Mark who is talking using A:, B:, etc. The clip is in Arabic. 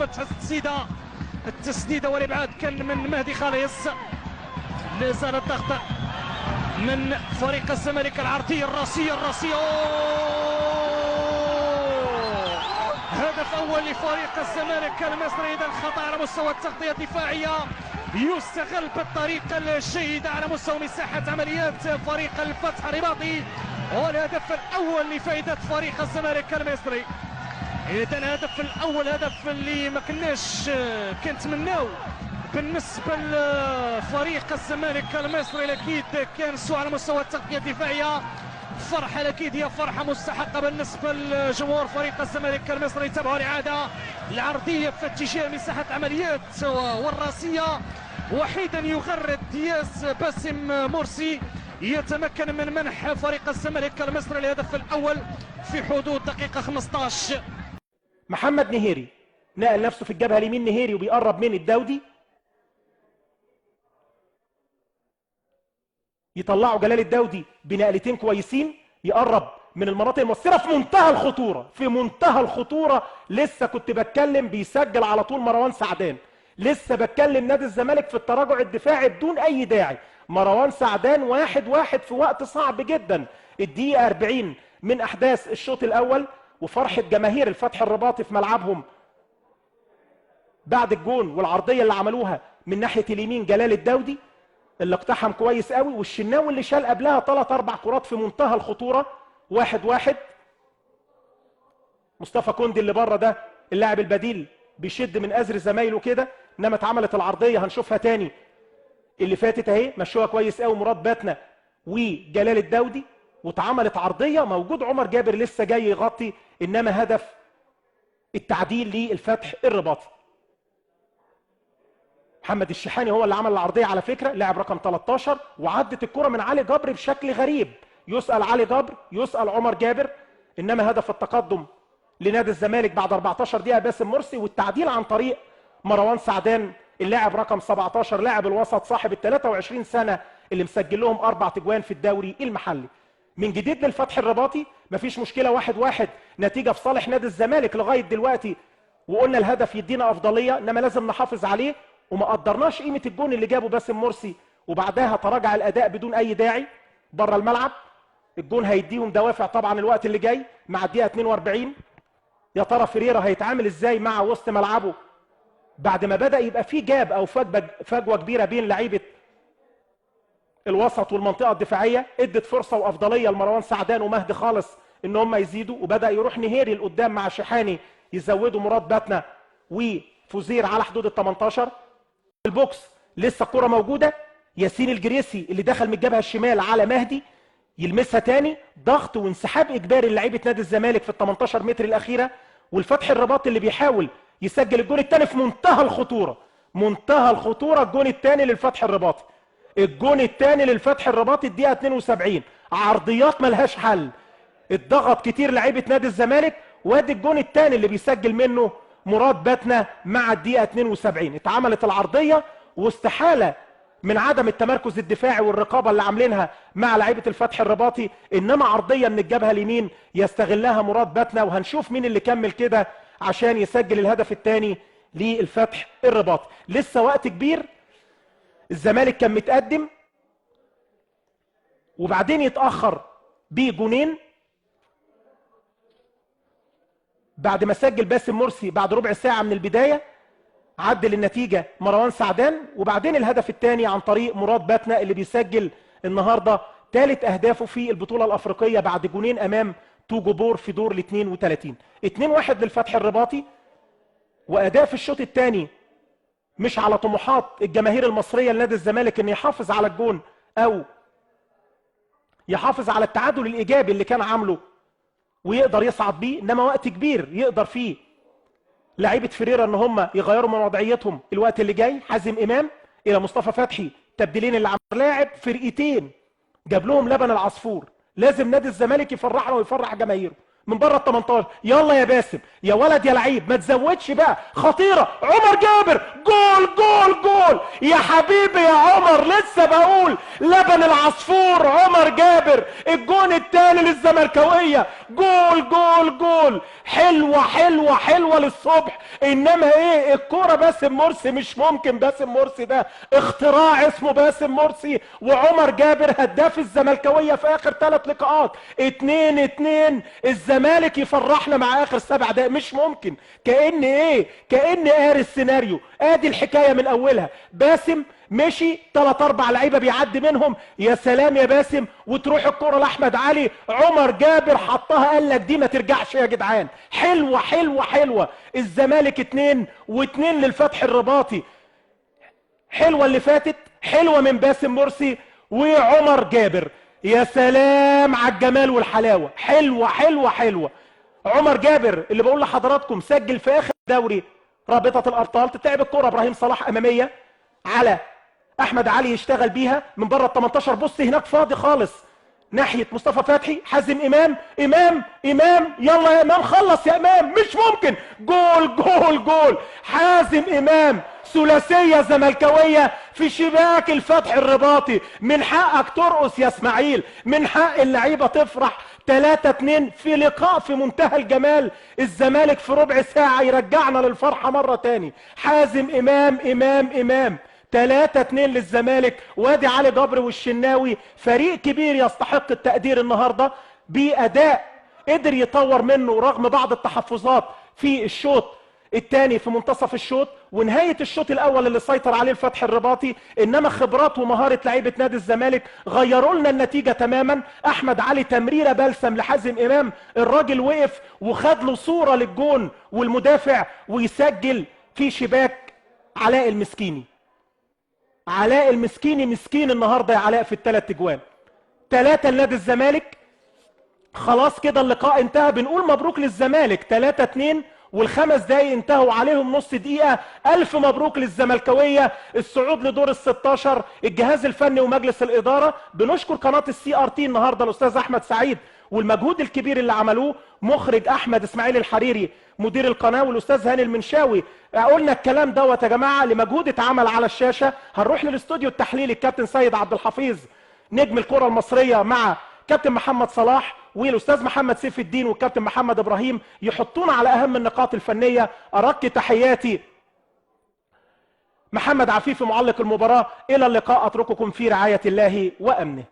A: الفتح التسديده والابعاد كان من مهدي خالص. لا زال الضغط من فريق الزمالك. العرضيه الراسيه هدف اول لفريق الزمالك المصري. اذا الخطا على مستوى التغطيه الدفاعيه يستغل بالطريقه الجيده على مستوى مساحه عمليات فريق الفتح الرباطي، والهدف الاول لفائده فريق الزمالك المصري. اذا الهدف الاول هدف اللي ما كناش كنتمناو بالنسبه لفريق الزمالك المصري. اكيد كان سوء على مستوى التغطيه الدفاعيه. فرحه اكيد هي فرحه مستحقه بالنسبه لجمهور فريق الزمالك المصري. تابعوا الاعاده العرضيه في اتجاه مساحه عمليات والراسيه. وحيدا يغرد دياس باسم مرسي يتمكن من منح فريق الزمالك المصري الهدف الاول في حدود دقيقه 15.
B: محمد نهيري نقل نفسه في الجبهه اليمين، نهيري وبيقرب من الدودي، يطلعوا جلال الدودي بنقلتين كويسين، يقرب من المناطق المؤثره في منتهى الخطوره، في منتهى الخطوره. لسه كنت بتكلم بيسجل على طول مروان سعدان، لسه بتكلم نادي الزمالك في التراجع الدفاعي بدون اي داعي. مروان سعدان 1-1 في وقت صعب جدا. الدقيقه 40 من احداث الشوط الاول، وفرحه جماهير الفتح الرباطي في ملعبهم بعد الجون والعرضيه اللي عملوها من ناحيه اليمين. جلال الدودي اللي اقتحم كويس قوي، والشناوي اللي شال قبلها 3-4 كرات في منتهى الخطوره. 1-1. مصطفى كوندي اللي بره ده اللاعب البديل بيشد من ازر زمايله كده، انما اتعملت العرضيه هنشوفها تاني اللي فاتت اهي، مشوها كويس قوي مراد باتنا وجلال الدودي، واتعملت عرضيه موجود عمر جابر لسه جاي يغطي، انما هدف التعديل للفتح الرباطي. محمد الشحاني هو اللي عمل العرضيه على فكره، لاعب رقم 13، وعدت الكره من علي جبر بشكل غريب. يسال علي جبر، يسال عمر جابر، انما هدف التقدم لنادي الزمالك بعد 14 دقيقه باسم مرسي، والتعديل عن طريق مروان سعدان اللاعب رقم 17، لاعب الوسط صاحب ال 23 سنه اللي مسجل لهم 4 تجوان في الدوري المحلي. من جديد للفتح الرباطي، مفيش مشكله. 1-1 نتيجه في صالح نادي الزمالك لغايه دلوقتي، وقلنا الهدف يدينا افضليه، انما لازم نحافظ عليه، وما قدرناش قيمه الجون اللي جابه باسم مرسي، وبعدها تراجع الاداء بدون اي داعي بره الملعب. الجون هيديهم دوافع طبعا الوقت اللي جاي مع الدقيقه 42. يا ترى فيريرا هيتعامل ازاي مع وسط ملعبه بعد ما بدا يبقى في جاب او فجوه كبيره بين لعيبه الوسط والمنطقه الدفاعيه. ادت فرصه وافضليه لمروان سعدان ومهدي خالص ان هم يزيدوا، وبدا يروح نهيري لقدام مع شحاني يزودوا مراد باتنا وفوزير على حدود ال 18. البوكس لسه الكره موجوده، ياسين الجريسي اللي دخل من الجبهه الشمال على مهدي يلمسها تاني، ضغط وانسحاب اجباري لعيبه نادي الزمالك في ال 18 متر الاخيره، والفتح الرباطي اللي بيحاول يسجل الجون الثاني في منتهى الخطوره. منتهى الخطوره الجون الثاني للفتح الرباطي، الجون الثاني للفتح الرباطي الدقيقه 72. عرضيات ملهاش حل، اتضغط كتير لعيبه نادي الزمالك، وادي الجون الثاني اللي بيسجل منه مراد باتنا مع الدقيقه 72. اتعملت العرضيه، واستحاله من عدم التمركز الدفاعي والرقابه اللي عاملينها مع لعيبه الفتح الرباطي، انما عرضيه من الجبهه اليمين يستغلها مراد باتنا، وهنشوف مين اللي كمل كده عشان يسجل الهدف الثاني للفتح الرباطي. لسه وقت كبير، الزمالك كان متقدم وبعدين يتاخر بجونين بعد ما سجل باسم مرسي بعد ربع ساعه من البدايه. عدل النتيجه مروان سعدان، وبعدين الهدف الثاني عن طريق مراد باتنا اللي بيسجل النهارده ثالث اهدافه في البطوله الافريقيه بعد جونين امام توجو بور في دور ال 32. 2-1 للفتح الرباطي، واداء في الشوط الثاني مش على طموحات الجماهير المصريه لنادي الزمالك ان يحافظ على الجون او يحافظ على التعادل الايجابي اللي كان عامله ويقدر يصعد بيه، انما وقت كبير يقدر فيه لعيبه فيريرا ان هم يغيروا من وضعيتهم. الوقت اللي جاي حازم امام الى مصطفى فتحي، تبديلين اللي عمل لاعب فرقتين جاب لهم لبن العصفور. لازم نادي الزمالك يفرحنا ويفرح جماهيره من بره ال 18. يلا يا باسم يا ولد يا لعيب، ما تزودش بقى. خطيره عمر جابر، جول جول جول يا حبيبي يا عمر، لسه بقول لبن العصفور عمر جابر. الجون الثاني للزملكاويه، جول جول جول حلوة حلوة حلوة للصبح. انما ايه الكورة باسم مرسي مش ممكن. باسم مرسي ده اختراع اسمه باسم مرسي. وعمر جابر هداف الزملكاوية في اخر 3 لقاءات 2-2. الزمالك يفرحنا مع اخر 7 دقايق مش ممكن. كأن ايه كأن قاري السيناريو. ادي الحكاية من اولها. باسم مشي 3-4 لعيبه بيعدي منهم. يا سلام يا باسم. وتروح الكره لاحمد علي. عمر جابر حطها قال لك دي ما ترجعش يا جدعان. حلوه حلوه حلوه. الزمالك 2-2 للفتح الرباطي. حلوه اللي فاتت حلوه من باسم مرسي وعمر جابر. يا سلام على الجمال والحلاوه. حلوه حلوه حلوه. عمر جابر اللي بقول لحضراتكم سجل في اخر دوري رابطه الابطال. تتلعب الكره ابراهيم صلاح اماميه على احمد علي يشتغل بيها من بره ال 18. بص هناك فاضي خالص ناحيه مصطفى فتحي. حازم امام. امام يلا يا امام خلص يا امام. مش ممكن. جول جول جول. حازم امام ثلاثيه زملكاويه في شباك الفتح الرباطي. من حقك ترقص يا اسماعيل. من حق اللعيبه تفرح. 3-2 في لقاء في منتهى الجمال. الزمالك في ربع ساعه يرجعنا للفرحه مره تاني. حازم امام 3-2 للزمالك. وادي علي جبر والشناوي. فريق كبير يستحق التقدير النهارده بأداء قدر يطور منه رغم بعض التحفظات في الشوط الثاني في منتصف الشوط ونهايه الشوط الاول اللي سيطر عليه الفتح الرباطي. انما خبرات ومهاره لعيبه نادي الزمالك غيروا لنا النتيجه تماما. احمد علي تمريره بلسم لحازم امام. الراجل وقف وخد له صوره للجون والمدافع ويسجل في شباك علاء المسكيني. علاء المسكيني مسكين النهارده يا علاء في ال3 اجوان. 3 لنادي الزمالك. خلاص كده اللقاء انتهى. بنقول مبروك للزمالك 3-2 والخمس دقايق انتهوا عليهم نص دقيقة. الف مبروك للزملكاوية الصعود لدور ال16. الجهاز الفني ومجلس الادارة. بنشكر قناة الCRT النهارده الاستاذ احمد سعيد والمجهود الكبير اللي عملوه. مخرج احمد اسماعيل الحريري مدير القناة والاستاذ هاني المنشاوي. قلنا الكلام دوت يا جماعة لمجهود اتعمل على الشاشة. هنروح للاستوديو التحليلي الكابتن سيد عبد الحفيظ نجم الكرة المصرية مع كابتن محمد صلاح والاستاذ محمد سيف الدين والكابتن محمد ابراهيم يحطونا على اهم النقاط الفنية. ارق تحياتي محمد عفيفي معلق المباراة. الى اللقاء اترككم في رعاية الله وامنه.